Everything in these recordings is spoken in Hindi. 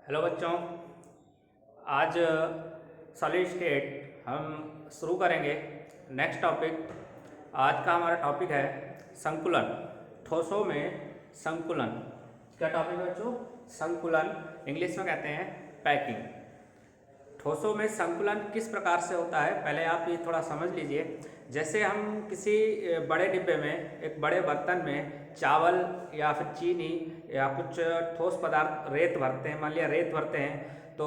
हेलो बच्चों। आज सॉलिड स्टेट हम शुरू करेंगे। नेक्स्ट टॉपिक, आज का हमारा टॉपिक है संकुलन। ठोसों में संकुलन। क्या टॉपिक है बच्चों? संकुलन। इंग्लिश में कहते हैं पैकिंग। ठोसों में संकुलन किस प्रकार से होता है, पहले आप ये थोड़ा समझ लीजिए। जैसे हम किसी बड़े डिब्बे में, एक बड़े बर्तन में चावल या फिर चीनी या कुछ ठोस पदार्थ, रेत भरते हैं। मान लिया रेत भरते हैं, तो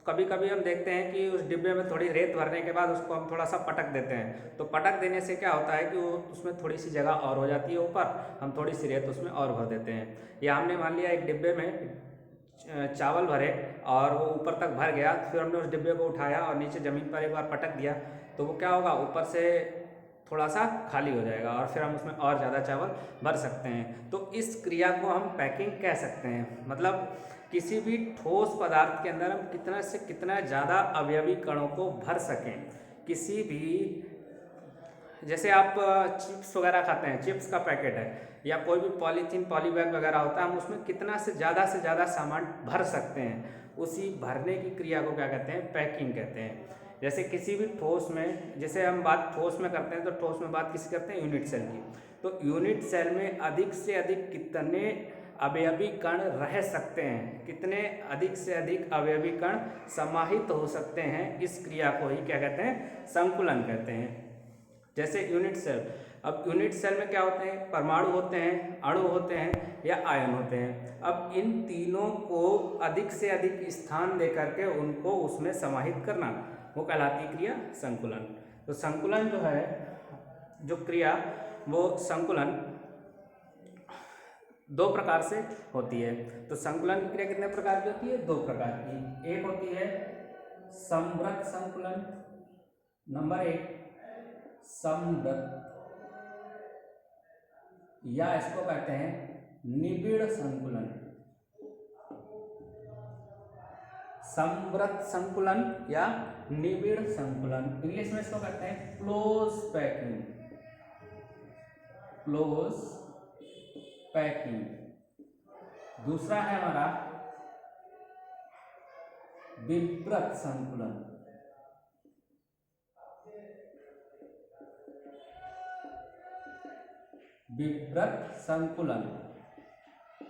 कभी कभी हम देखते हैं कि उस डिब्बे में थोड़ी रेत भरने के बाद उसको हम थोड़ा सा पटक देते हैं। तो पटक देने से क्या होता है कि वो उसमें थोड़ी सी जगह और हो जाती है ऊपर, हम थोड़ी सी रेत उसमें और भर देते हैं। या हमने मान लिया एक डिब्बे में चावल भरे और वो ऊपर तक भर गया, फिर हमने उस डिब्बे को उठाया और नीचे ज़मीन पर एक बार पटक दिया, तो वो क्या होगा, ऊपर से थोड़ा सा खाली हो जाएगा और फिर हम उसमें और ज़्यादा चावल भर सकते हैं। तो इस क्रिया को हम पैकिंग कह सकते हैं। मतलब किसी भी ठोस पदार्थ के अंदर हम कितना से कितना ज़्यादा अवयवी कणों को भर सकें। किसी भी, जैसे आप चिप्स वगैरह खाते हैं, चिप्स का पैकेट है या कोई भी पॉलीथीन पॉलीबैग वगैरह होता है, हम उसमें कितना से ज़्यादा सामान भर सकते हैं। उसी भरने की क्रिया को क्या कहते हैं? पैकिंग कहते हैं। जैसे किसी भी ठोस में, जैसे हम बात ठोस में करते हैं, तो ठोस में बात किसी करते हैं? यूनिट सेल की। तो यूनिट सेल में अधिक से अधिक कितने अवयवी कण रह सकते हैं, कितने अधिक से अधिक अवयवी कण समाहित हो सकते हैं, इस क्रिया को ही क्या कहते हैं? संकुलन कहते हैं। जैसे यूनिट सेल, अब यूनिट सेल में क्या होते हैं? परमाणु होते हैं, अणु होते हैं या आयन होते हैं। अब इन तीनों को अधिक से अधिक स्थान दे करके उनको उसमें समाहित करना, वो कहलाती क्रिया संकुलन। तो संकुलन जो है, जो क्रिया, वो संकुलन दो प्रकार से होती है। तो संकुलन की क्रिया कितने प्रकार की होती है? दो प्रकार की। एक होती है समव्रत संकुलन, नंबर एक समव्रत, या इसको कहते हैं निबिड़ संकुलन। समव्रत संकुलन या निबिड़ संकुलन, इंग्लिश में इसको कहते हैं क्लोज पैकिंग। Close packing. दूसरा है हमारा विव्रत संकुलन। विव्रत संकुलन,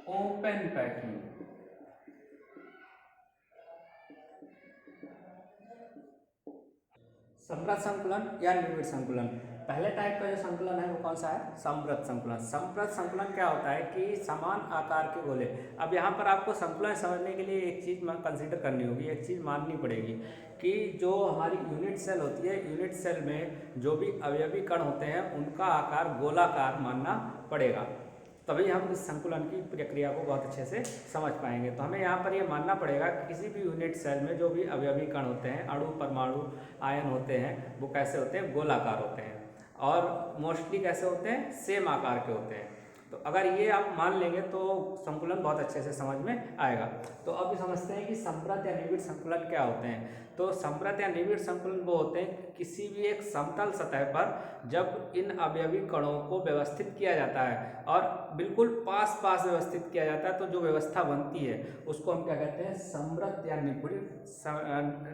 ओपन पैकिंग। समव्रत संकुलन या निबिड़ संकुलन। पहले टाइप का जो संकुलन है वो कौन सा है? समव्रत संकुलन। समव्रत संकुलन क्या होता है कि समान आकार के गोले। अब यहाँ पर आपको संकुलन समझने के लिए एक चीज़ कंसीडर करनी होगी, एक चीज़ माननी पड़ेगी कि जो हमारी यूनिट सेल होती है, यूनिट सेल में जो भी अवयवी कण होते हैं उनका आकार गोलाकार मानना पड़ेगा, तभी हम इस संकुलन की प्रक्रिया को बहुत अच्छे से समझ पाएंगे। तो हमें यहाँ पर ये मानना पड़ेगा कि किसी भी यूनिट सेल में जो भी अवयवी कण होते हैं, अणु परमाणु आयन होते हैं, वो कैसे होते हैं? गोलाकार होते हैं। और मोस्टली कैसे होते हैं? सेम आकार के होते हैं। तो अगर ये आप मान लेंगे तो संकुलन बहुत अच्छे से समझ में आएगा। तो अब समझते हैं कि समव्रत या निबिड़ संकुलन क्या होते हैं। तो समव्रत या निबिड़ संकुलन वो होते हैं किसी भी एक समतल सतह पर जब इन अवयवी कणों को व्यवस्थित किया जाता है और बिल्कुल पास पास व्यवस्थित किया जाता है, तो जो व्यवस्था बनती है उसको हम क्या कहते हैं? समव्रत या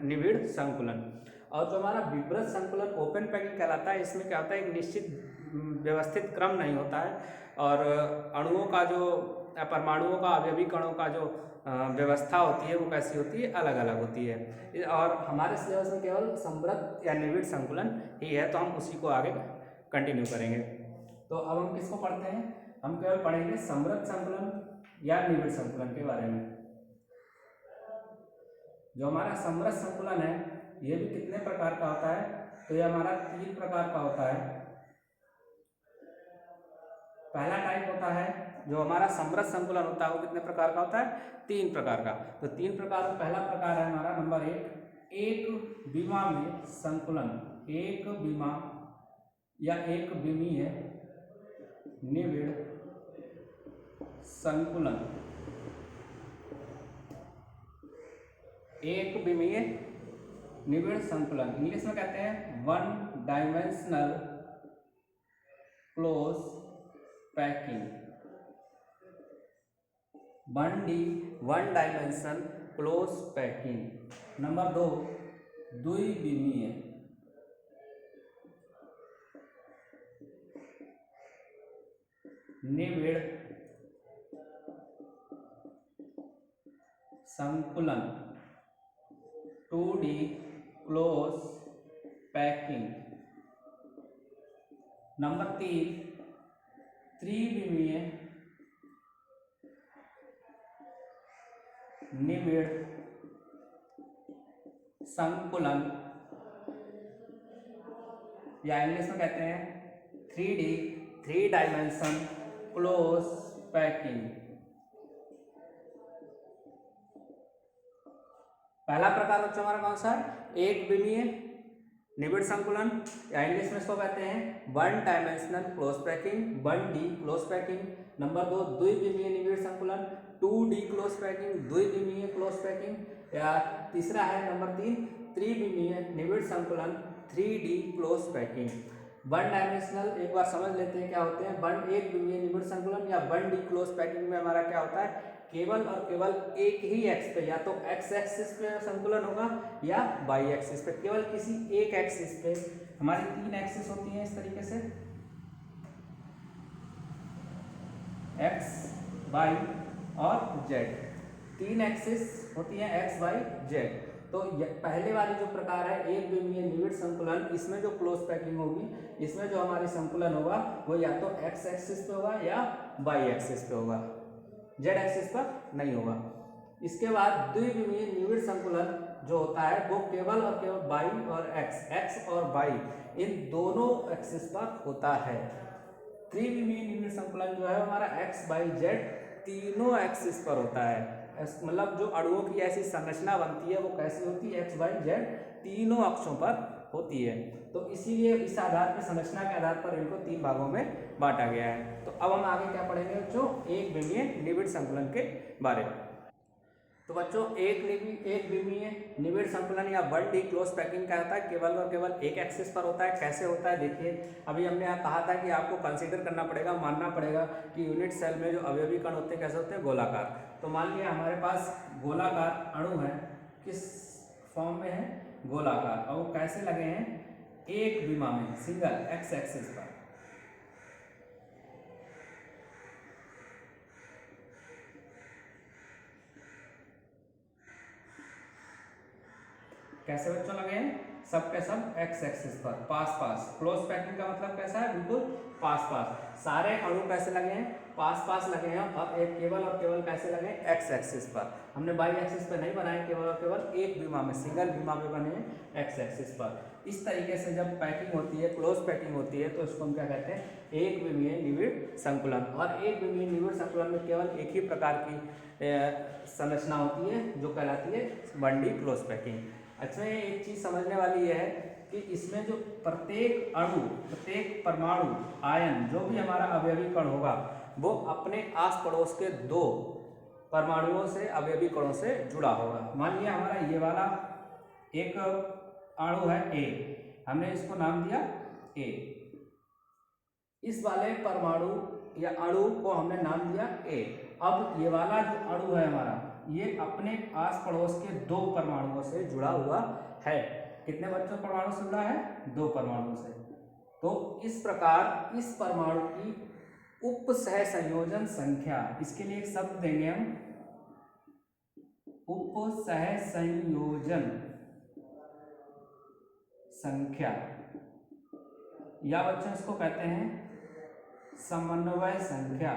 निबिड़ संकुलन। और जो हमारा विव्रत संकुलन ओपन पैकिंग कहलाता है, इसमें क्या होता है? एक निश्चित व्यवस्थित क्रम नहीं होता है और अणुओं का जो, परमाणुओं का, अवयवी कणों का जो व्यवस्था होती है वो कैसी होती है? अलग अलग होती है। और हमारे सिलेबस में केवल समव्रत या निबिड़ संकुलन ही है, तो हम उसी को आगे कंटिन्यू करेंगे। तो अब हम किसको पढ़ते हैं? हम केवल पढ़ेंगे समव्रत संकुलन या निबिड़ संकुलन के बारे में। जो हमारा समव्रत संकुलन है ये भी कितने प्रकार का होता है? तो ये हमारा 3 प्रकार का होता है। पहला टाइप होता है जो हमारा समव्रत संकुलन होता है, वो कितने प्रकार का होता है? 3 प्रकार का। तो 3 प्रकार में पहला प्रकार है हमारा नंबर 1, एक विमा में संकुलन। एक विमा या एक विमीय निबिड़ संकुलन। एक विमीय निबिड़ संकुलन, इंग्लिश में कहते हैं one dimensional close packing. One dimension close packing. Number 2 द्विविमीय निबिड़ संकुलन 2D क्लोज पैकिंग। नंबर 3 त्रिविमीय निबिड़ संकुलन, या इंग्लिश में कहते हैं 3D 3 डायमेंशन क्लोज पैकिंग। पहला प्रकार बच्चों हमारा कौन सा है? एक विमीय निबिड़ संकुलन, या इंग्लिश में इसको कहते हैं 1 dimensional close packing, 1D close packing. Number 2 द्विविमीय निबिड़ संकुलन 2D क्लोज पैकिंग, द्विविमीय क्लोज पैकिंग। या तीसरा है नंबर 3 त्रिविमीय निबिड़ संकुलन 3D क्लोज पैकिंग। 1 डायमेंशनल एक बार समझ लेते हैं क्या होते हैं। एक विमीय निबिड़ संकुलन या 1D क्लोज पैकिंग में हमारा क्या होता है, केवल और केवल एक ही एक्स पे, या तो एक्स एक्सिस पे संकुलन होगा या वाई एक्सिस पे, केवल किसी एक एक्सिस पे। हमारी 3 एक्सिस होती हैं इस तरीके से, एक्स वाई और जेड। 3 एक्सिस होती हैं एक्स वाई जेड। तो पहले वाली जो प्रकार है एक विमीय निबिड़ संकुलन, इसमें जो क्लोज पैकिंग होगी, इसमें जो हमारी संकुलन होगा वो या तो एक्स एक्सिस पे होगा या वाई एक्सिस पे होगा, जेड एक्सिस पर नहीं होगा। इसके बाद द्विविमीय निबिड़ संकुलन जो होता है वो केवल और केवल वाई और एक्स और वाई इन दोनों एक्सिस पर होता है। त्रिविमीय निबिड़ संकुलन जो है हमारा एक्स वाई जेड तीनों एक्सिस पर होता है। मतलब जो अणुओं की ऐसी संरचना बनती है वो कैसी होती है, एक्स वाई जेड तीनों अक्षों पर होती है। तो इसीलिए इस आधार पर, संरचना के आधार पर इनको 3 भागों में बांटा गया है। तो अब हम आगे क्या पढ़ेंगे बच्चों, एक विमीय निबिड़ संकुलन के बारे में। तो बच्चों एक विमीय निबिड़ संकुलन या 1D क्लोज पैकिंग क्या होता है, केवल और केवल एक एक्सिस पर होता है। कैसे होता है देखिए, अभी हमने कहा था कि आपको कंसीडर करना पड़ेगा, मानना पड़ेगा कि यूनिट सेल में जो अवयवी कण होते हैं कैसे होते हैं, गोलाकार। तो मान लिया हमारे पास गोलाकार अणु है, किस फॉर्म में है, गोलाकार, और वो कैसे लगे हैं, एक विमा में, सिंगल एक्स एक्सिस पर। कैसे बच्चों लगे हैं, सब के सब एक्स एक्सिस पर, पास पास। क्लोज पैकिंग का मतलब कैसा है, बिल्कुल पास पास। सारे अणु कैसे लगे हैं, पास पास लगे हैं, और एक केवल और केवल कैसे लगे हैं, एक्स एक्सिस पर। हमने वाई एक्सिस पर नहीं बनाए, केवल और केवल एक विमा में, सिंगल विमा में बने हैं, एक्स एक्सिस पर। इस तरीके से जब पैकिंग होती है, क्लोज पैकिंग होती है, तो इसको हम क्या कहते हैं, एक विमीय निबिड़ संकुलन। और एक विमीय निबिड़ संकुलन में केवल एक ही प्रकार की संरचना होती है जो कहलाती है 1D क्लोज पैकिंग। अच्छा, ये एक चीज समझने वाली है कि इसमें जो प्रत्येक अणु, प्रत्येक परमाणु, आयन, जो भी हमारा अवयवी कण होगा वो अपने आस पड़ोस के 2 परमाणुओं से, अवयवी कणों से जुड़ा होगा। मान लिया हमारा ये वाला एक अणु है ए, हमने इसको नाम दिया ए। इस वाले परमाणु या अणु को हमने नाम दिया ए। अब ये वाला जो अणु है हमारा, ये अपने आस पड़ोस के 2 परमाणुओं से जुड़ा हुआ है। कितने बच्चों परमाणु से जुड़ा है, 2 परमाणु से। तो इस प्रकार इस परमाणु की उप सह संयोजन संख्या, इसके लिए एक शब्द देंगे हम, उप सह संयोजन संख्या, या बच्चों इसको कहते हैं समन्वय संख्या।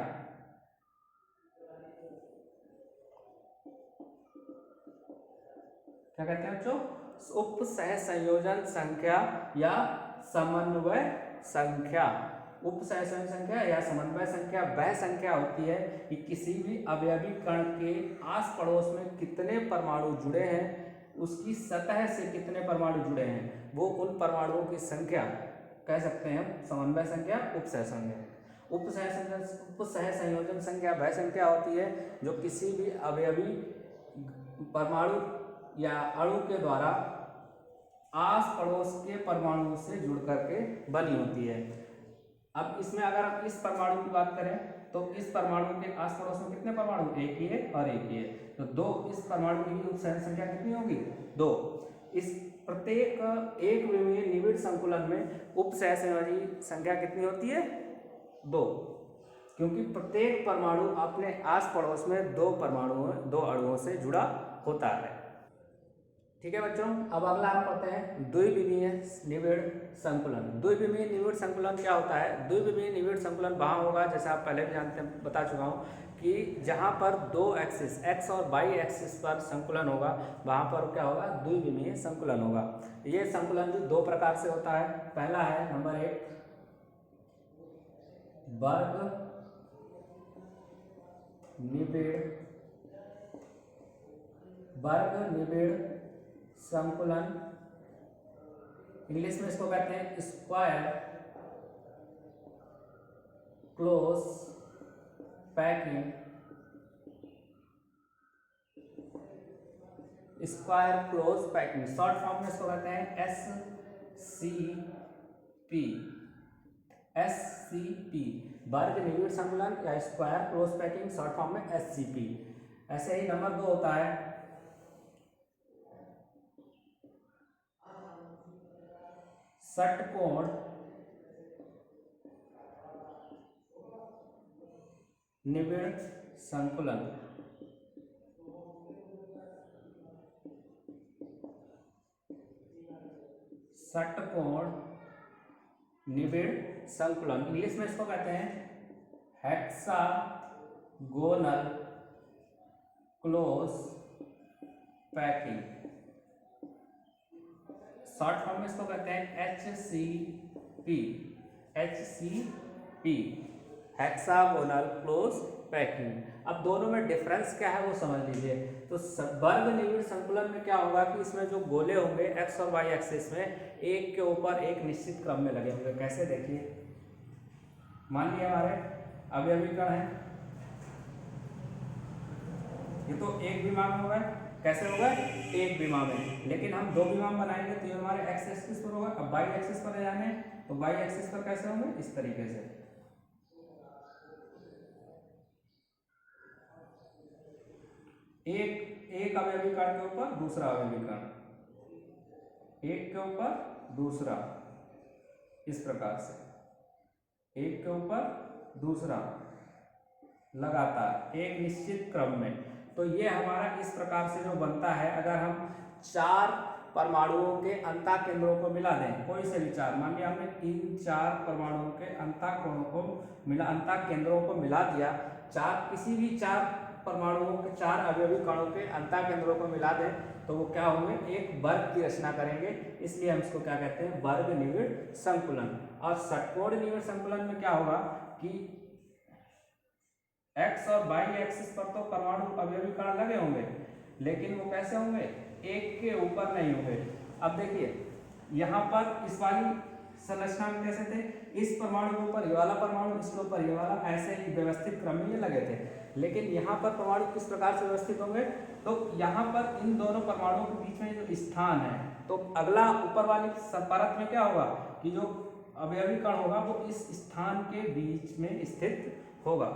क्या कहते हैं बच्चों, उप सह संयोजन संख्या या समन्वय संख्या। उप सह संयोजन संख्या या समन्वय संख्या वह संख्या होती है कि किसी भी अवयवी कण के आस पड़ोस में कितने परमाणु जुड़े हैं, उसकी सतह से कितने परमाणु जुड़े हैं, वो उन परमाणुओं की संख्या कह सकते हैं हम समन्वय संख्या, उप सह संख्या। उप सह संयोजन संख्या वह संख्या होती है जो किसी भी अवयवी परमाणु या अणु के द्वारा आस पड़ोस के परमाणु से जुड़ करके बनी होती है। अब इसमें अगर आप इस परमाणु की बात करें तो इस परमाणु के आस पड़ोस में कितने परमाणु, एक ही है और एक ही है। तो 2 इस परमाणु की भी उपसहन संख्या कितनी होगी? 2। इस प्रत्येक एक विमीय निविड़ संकुलन में उपसहसंयोजी संख्या कितनी होती है? 2, क्योंकि प्रत्येक परमाणु अपने आस पड़ोस में दो अणुओं से जुड़ा होता है। ठीक है बच्चों, अब अगला हम पढ़ते हैं द्विविमीय निविड़ संकुलन। द्विविमीय निविड़ संकुलन क्या होता है? द्विविमीय निविड़ संकुलन वहाँ होगा, जैसे आप पहले भी जानते हैं, बता चुका हूँ कि जहाँ पर दो एक्सिस एक्स और वाई एक्सिस पर संकुलन होगा वहाँ पर क्या होगा? द्विविमीय संकुलन होगा। ये संकुलन भी दो प्रकार से होता है। पहला है नंबर 1 वर्ग निबिड़ संकुलन, इंग्लिश में इसको कहते हैं square close packing. Square close packing short form में इसको कहते हैं SCP, वर्ग निबिड़ संकुलन या square close packing, short form में SCP। ऐसे ही नंबर 2 होता है षटकोण निबिड़ संकुलन। षटकोण निबिड़ संकुलन, इंग्लिश में इसको कहते हैं hexagonal close packing, short form में इसको कहते हैं HCP, हेक्सागोनल क्लोज पैकिंग। अब दोनों में डिफरेंस क्या है वो समझ लीजिए। तो वर्ग निबिड़ संकुलन में क्या होगा कि इसमें जो गोले होंगे एक्स और वाई एक्सिस में एक के ऊपर एक निश्चित क्रम में लगे होंगे। कैसे? देखिए, मान लिया हमारे अवयवी कण है, ये तो एक विमा में होगा। कैसे होगा? एक विमा में, लेकिन हम दो विमान बनाएंगे तो ये हमारे एक्स एक्सिस पर होगा। अब वाई एक्सिस पर जाने तो वाई एक्सिस पर कैसे होंगे? इस तरीके से। एक अवयवी कण के ऊपर दूसरा अवयवी कण, एक के ऊपर दूसरा, इस प्रकार से एक के ऊपर दूसरा लगातार एक निश्चित क्रम में। तो ये हमारा इस प्रकार से जो बनता है, अगर हम 4 परमाणुओं के अंतःकेंद्रों को मिला दें, कोई से भी 4, मान लिया हमने इन 4 परमाणुओं के अंतःकेंद्रों को मिला दिया, किसी भी 4 परमाणुओं के 4 अवयवी कणों के अंतःकेंद्रों को मिला दें तो वो क्या होंगे? एक वर्ग की रचना करेंगे। इसलिए हम इसको क्या कहते हैं? वर्ग निबिड़ संकुलन। और षटकोण निबिड़ संकुलन में क्या होगा कि एक्स और वाई एक्सिस पर तो परमाणु अवयवी कण लगे होंगे, लेकिन वो कैसे होंगे? एक के ऊपर नहीं होंगे। अब देखिए, यहाँ पर इस वाली संरचना में कैसे थे? इस परमाणु के ऊपर ये वाला परमाणु, इसके ऊपर ये वाला, ऐसे ही व्यवस्थित क्रम में ये लगे थे। लेकिन यहाँ पर परमाणु किस प्रकार से व्यवस्थित होंगे? तो यहाँ पर इन दोनों परमाणुओं के बीच में जो स्थान है, तो अगला ऊपर वाली परत में क्या होगा कि जो अवयवी कण होगा वो इस स्थान के बीच में स्थित होगा।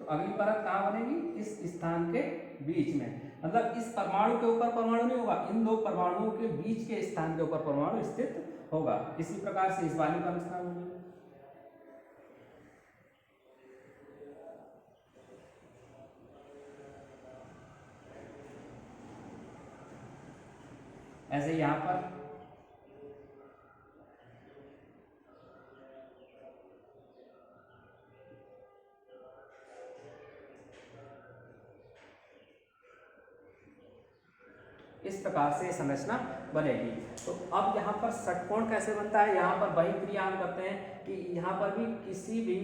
तो अगली परत कहाँ बनेगी? इस स्थान के बीच में, मतलब इस परमाणु के ऊपर परमाणु नहीं होगा, इन दो परमाणुओं के बीच के स्थान के ऊपर परमाणु स्थित होगा। इसी प्रकार से इस वाली का रचना होगी। ऐसे यहाँ पर इस प्रकार से संरचना बनेगी। तो अब यहाँ पर षटकोण कैसे बनता है? यहाँ पर वही क्रिया हम करते हैं कि यहाँ पर भी किसी भी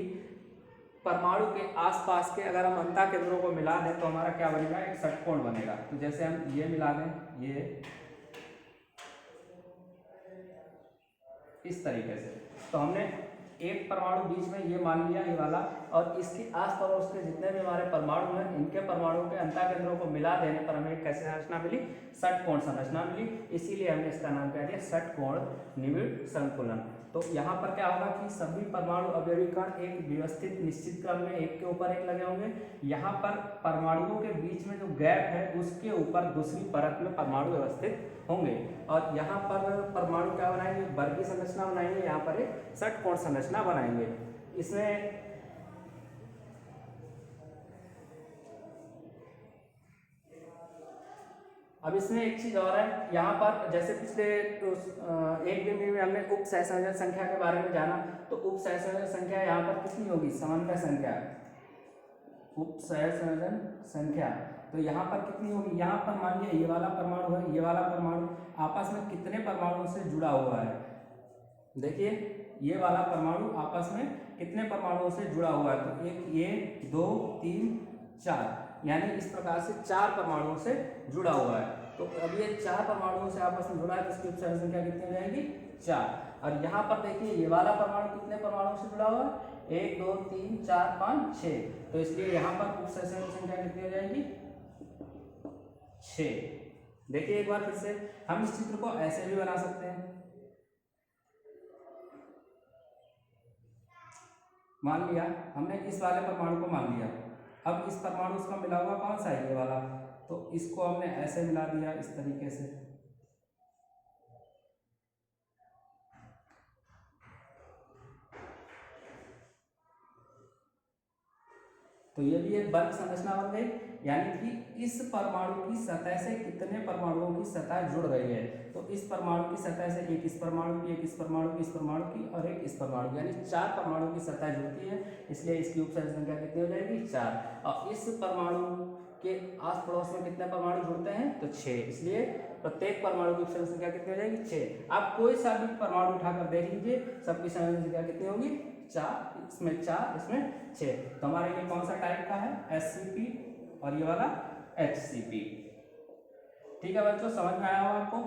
परमाणु के आसपास के अगर हम अंतःकेंद्रों को मिला दें तो हमारा क्या बनेगा? एक षटकोण बनेगा। तो जैसे हम ये मिला दें, ये इस तरीके से, तो हमने एक परमाणु बीच में ये मान लिया, ये वाला, और इसके आस पड़ोस के जितने भी हमारे परमाणु हैं, इनके परमाणुओं के अंतःकेंद्रों को मिला देने पर हमें कैसे संरचना मिली? षटकोण संरचना मिली। इसीलिए हमने इसका नाम कह दिया षटकोण निबिड़ संकुलन। तो यहाँ पर क्या होगा कि सभी परमाणु अवयवी कण एक व्यवस्थित निश्चित क्रम में एक के ऊपर एक लगे होंगे। यहाँ पर परमाणुओं के बीच में जो गैप है उसके ऊपर दूसरी परत में परमाणु व्यवस्थित होंगे। और यहाँ पर परमाणु क्या बनाएंगे, वर्गीय संरचना बनाएंगे, यहाँ पर एक षटकोण संरचना बनाएंगे। इसमें अब इसमें एक चीज और है, यहाँ पर जैसे पिछले एक बिंदु में हमने उप सहसंयोजन संख्या के बारे में जाना, तो उप सहसंयोजन संख्या यहाँ पर कितनी होगी, समन्वय संख्या, उप सहसंयोजन संख्या। तो यहाँ पर कितनी होगी, यहाँ पर मान लीजिए ये वाला परमाणु है, ये वाला परमाणु आपस में कितने परमाणुओं से जुड़ा हुआ है। देखिए ये वाला परमाणु आपस में कितने परमाणुओं से जुड़ा हुआ है, तो एक, ये, 2, 3, 4, यानी इस प्रकार से 4 परमाणुओं से जुड़ा हुआ है। तो अब ये 4 परमाणुओं से आपस में जुड़ा है, तो इसकी उपसर्जन संख्या कितनी हो जाएगी, 4। और यहाँ पर देखिए ये वाला परमाणु कितने परमाणुओं से जुड़ा हुआ है, 1, 2, 3, 4, 5, 6, तो इसलिए यहाँ पर उपसर्जन संख्या कितनी हो जाएगी, 6। देखिए एक बार फिर से हम इस चित्र को ऐसे भी बना सकते हैं। मान लिया हमने इस वाले परमाणु को मान लिया, अब इस परमाणु उसका मिला हुआ कौन सा है, ये वाला, तो इसको हमने ऐसे मिला दिया इस तरीके से। तो ये भी एक वर्ग संरचना बन गई, यानी कि इस परमाणु की सतह से कितने परमाणुओं की सतह जुड़ रही है। तो इस परमाणु की सतह से एक इस परमाणु की, एक इस परमाणु की, इस परमाणु की और एक इस परमाणु की, यानी 4 परमाणु की सतह जुड़ती है, इसलिए इसकी उपसर्जन संख्या कितनी हो जाएगी, 4। और इस परमाणु के आस पड़ोस में कितने परमाणु जुड़ते हैं, तो 6, इसलिए प्रत्येक परमाणु की उपसर्जन संख्या कितनी हो जाएगी, 6। आप कोई सा भी परमाणु उठाकर देख लीजिए, सबकी संयोजन संख्या कितनी होगी, 4, इसमें 4, इसमें 6। तो हमारे लिए कौन सा टाइप का है, SCP, और ये वाला HCP। ठीक है बच्चों, समझ में आया होगा आपको।